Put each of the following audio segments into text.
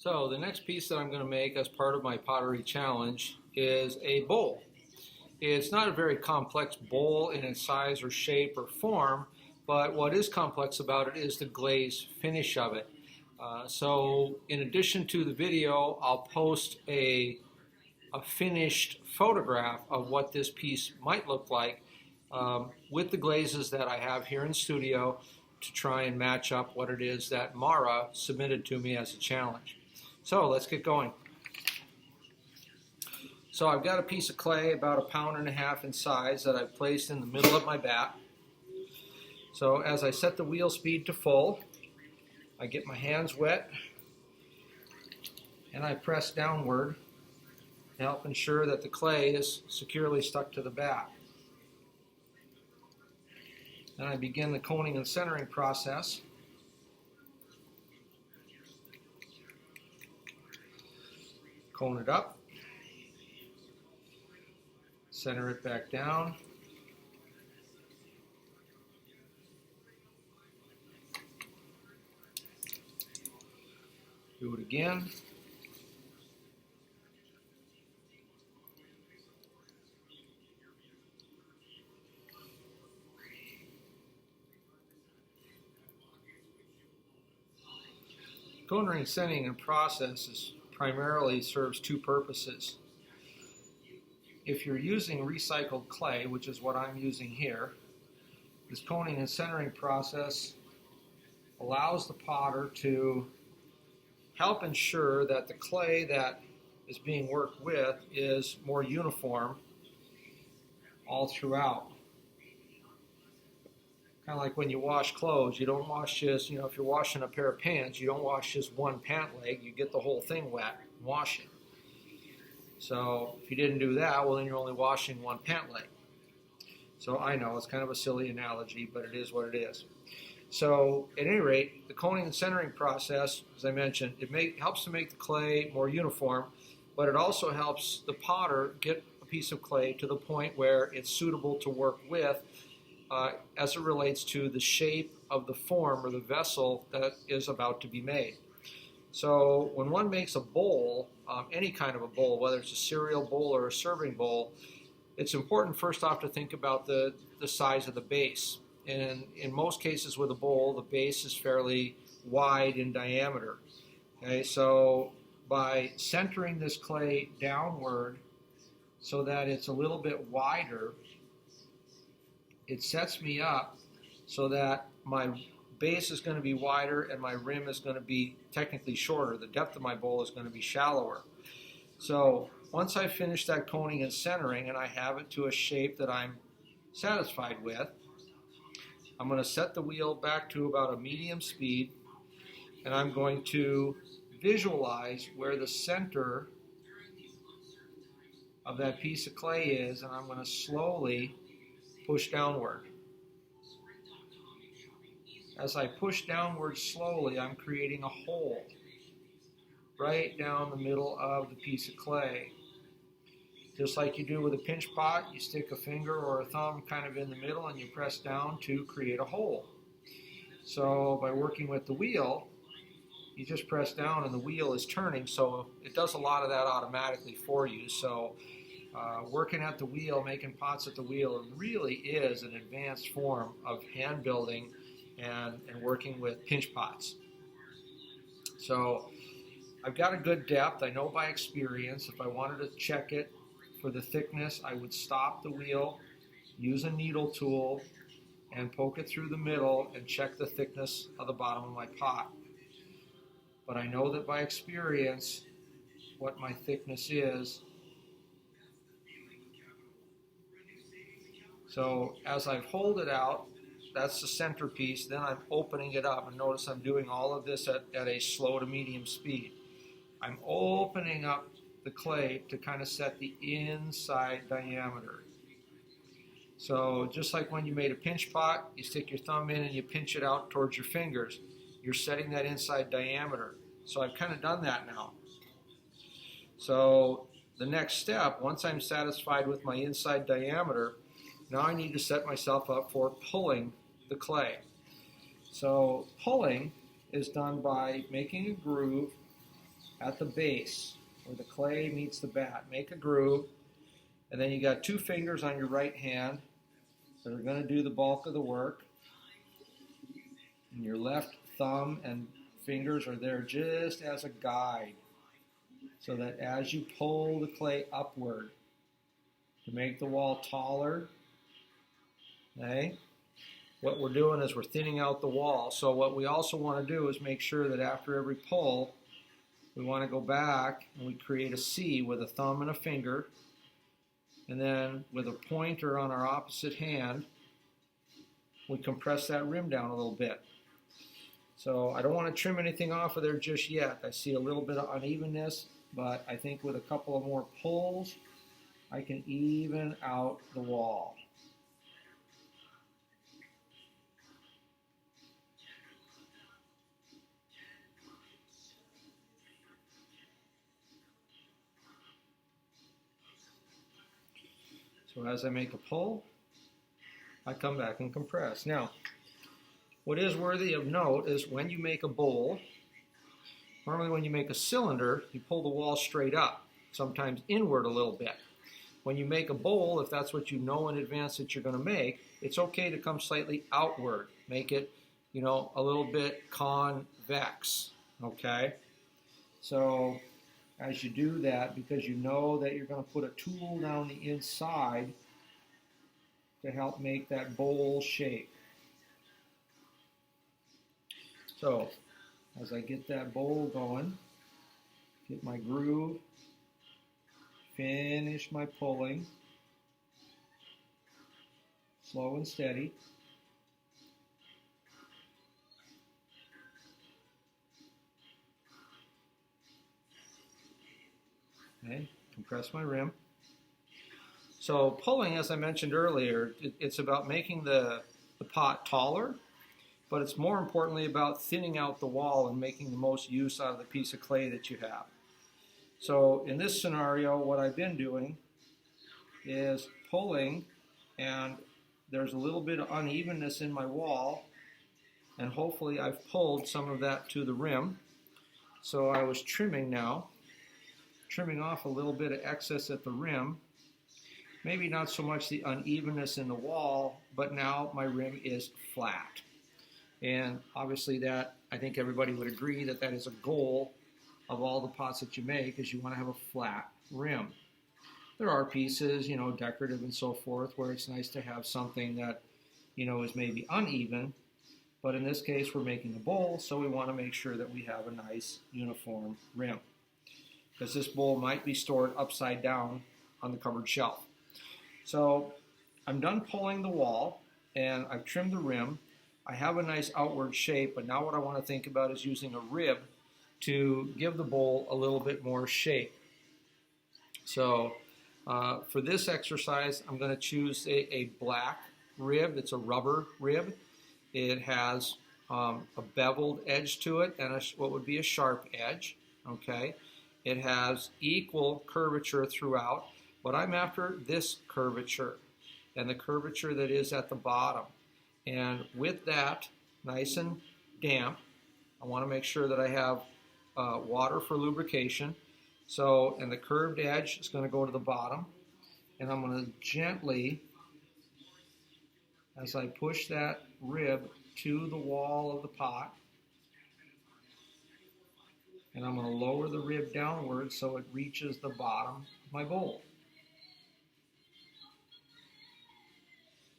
So the next piece that I'm going to make as part of my pottery challenge is a bowl. It's not a very complex bowl in its size or shape or form, but what is complex about it is the glaze finish of it. So in addition to the video, I'll post a finished photograph of what this piece might look like with the glazes that I have here in studio to try and match up what it is that Mara submitted to me as a challenge. So let's get going. So I've got a piece of clay about 1.5 pounds in size that I've placed in the middle of my bat. So as I set the wheel speed to full, I get my hands wet and I press downward to help ensure that the clay is securely stuck to the bat. Then I begin the coning and centering process. Cone it up, center it back down, do it again, coning and centering and process primarily serves two purposes. If you're using recycled clay, which is what I'm using here, this coning and centering process allows the potter to help ensure that the clay that is being worked with is more uniform all throughout. Kind of like when you wash clothes, you don't wash just, if you're washing a pair of pants, you don't wash just one pant leg, you get the whole thing wet and wash it. So if you didn't do that, well then you're only washing one pant leg. So I know it's kind of a silly analogy, but it is what it is. So at any rate, the coning and centering process, as I mentioned, it helps to make the clay more uniform, but it also helps the potter get a piece of clay to the point where it's suitable to work with as it relates to the shape of the form or the vessel that is about to be made. So when one makes a bowl, any kind of a bowl, whether it's a cereal bowl or a serving bowl, it's important first off to think about the size of the base. And in most cases with a bowl, the base is fairly wide in diameter. Okay, so by centering this clay downward so that it's a little bit wider, it sets me up so that my base is going to be wider and my rim is going to be technically shorter. The depth of my bowl is going to be shallower. So once I finish that coning and centering and I have it to a shape that I'm satisfied with, I'm going to set the wheel back to about a medium speed and I'm going to visualize where the center of that piece of clay is, and I'm going to slowly push downward. As I push downward slowly, I'm creating a hole right down the middle of the piece of clay. Just like you do with a pinch pot, you stick a finger or a thumb kind of in the middle and you press down to create a hole. So by working with the wheel, you just press down and the wheel is turning, so it does a lot of that automatically for you. So working at the wheel, making pots at the wheel, really is an advanced form of hand building and working with pinch pots. So I've got a good depth. I know by experience. If I wanted to check it for the thickness, I would stop the wheel, use a needle tool, and poke it through the middle and check the thickness of the bottom of my pot. But I know that by experience what my thickness is. So as I hold it out, that's the centerpiece, then I'm opening it up. And notice I'm doing all of this at a slow to medium speed. I'm opening up the clay to kind of set the inside diameter. So just like when you made a pinch pot, you stick your thumb in and you pinch it out towards your fingers. You're setting that inside diameter. So I've kind of done that now. So the next step, once I'm satisfied with my inside diameter, now I need to set myself up for pulling the clay. So pulling is done by making a groove at the base where the clay meets the bat. Make a groove, and then you got 2 fingers on your right hand that are going to do the bulk of the work. And your left thumb and fingers are there just as a guide, so that as you pull the clay upward to make the wall taller, okay, what we're doing is we're thinning out the wall. So what we also want to do is make sure that after every pull, we want to go back and we create a C with a thumb and a finger, and then with a pointer on our opposite hand, we compress that rim down a little bit. So I don't want to trim anything off of there just yet. I see a little bit of unevenness, but I think with a couple of more pulls, I can even out the wall. So as I make a pull, I come back and compress. Now, what is worthy of note is when you make a bowl, normally when you make a cylinder, you pull the wall straight up, sometimes inward a little bit. When you make a bowl, if that's what you know in advance that you're going to make, it's okay to come slightly outward. Make it, a little bit convex, okay? So as you do that, because you know that you're going to put a tool down the inside to help make that bowl shape. So as I get that bowl going, get my groove, finish my pulling, slow and steady. Okay, compress my rim. So pulling, as I mentioned earlier, it's about making the pot taller, but it's more importantly about thinning out the wall and making the most use out of the piece of clay that you have. So in this scenario, what I've been doing is pulling, and there's a little bit of unevenness in my wall, and hopefully I've pulled some of that to the rim. So I was trimming now, trimming off a little bit of excess at the rim. Maybe not so much the unevenness in the wall, but now my rim is flat. And obviously that, I think everybody would agree that that is a goal of all the pots that you make, is you want to have a flat rim. There are pieces, decorative and so forth, where it's nice to have something that, is maybe uneven. But in this case, we're making a bowl, so we want to make sure that we have a nice uniform rim, because this bowl might be stored upside down on the cupboard shelf. So I'm done pulling the wall, and I've trimmed the rim. I have a nice outward shape, but now what I want to think about is using a rib to give the bowl a little bit more shape. So for this exercise, I'm going to choose a black rib. It's a rubber rib. It has a beveled edge to it and what would be a sharp edge. Okay, it has equal curvature throughout, but I'm after this curvature and the curvature that is at the bottom. And with that, nice and damp, I want to make sure that I have water for lubrication. So, and the curved edge is going to go to the bottom. And I'm going to gently, as I push that rib to the wall of the pot, and I'm going to lower the rib downward so it reaches the bottom of my bowl.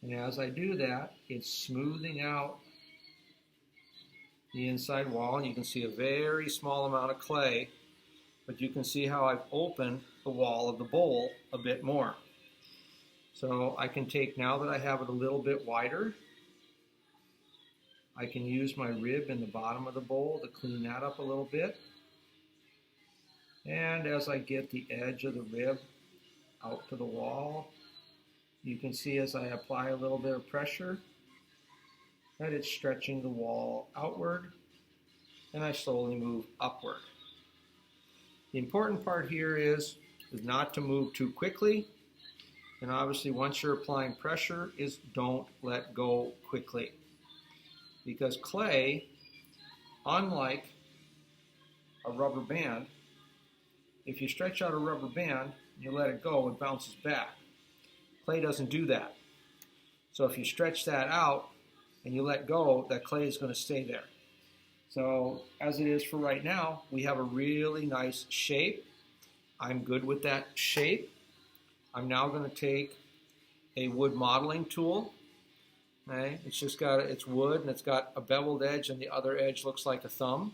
And as I do that, it's smoothing out the inside wall, and you can see a very small amount of clay, but you can see how I've opened the wall of the bowl a bit more. So I can take, now that I have it a little bit wider, I can use my rib in the bottom of the bowl to clean that up a little bit. And as I get the edge of the rib out to the wall, you can see as I apply a little bit of pressure that it's stretching the wall outward, and I slowly move upward. The important part here is not to move too quickly, and obviously once you're applying pressure, is don't let go quickly. Because clay, unlike a rubber band, If you stretch out a rubber band and you let it go, it bounces back. Clay doesn't do that. So if you stretch that out and you let go, that clay is going to stay there. So as it is for right now, we have a really nice shape. I'm good with that shape. I'm now going to take a wood modeling tool. Okay? It's wood and it's got a beveled edge and the other edge looks like a thumb.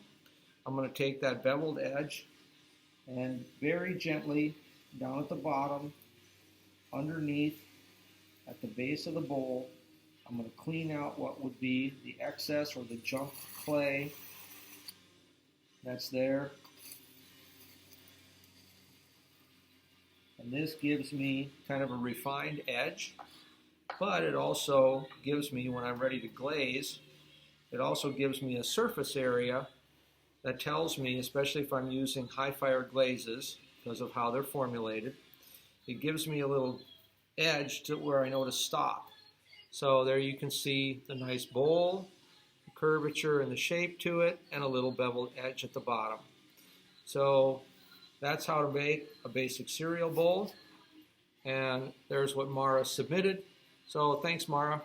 I'm going to take that beveled edge and very gently down at the bottom, underneath, at the base of the bowl, I'm going to clean out what would be the excess or the junk clay that's there. And this gives me kind of a refined edge, but it also gives me, when I'm ready to glaze, it also gives me a surface area that tells me, especially if I'm using high fire glazes because of how they're formulated, it gives me a little edge to where I know to stop. So there you can see the nice bowl, the curvature and the shape to it, and a little beveled edge at the bottom. So that's how to make a basic cereal bowl. And there's what Mara submitted. So thanks, Mara.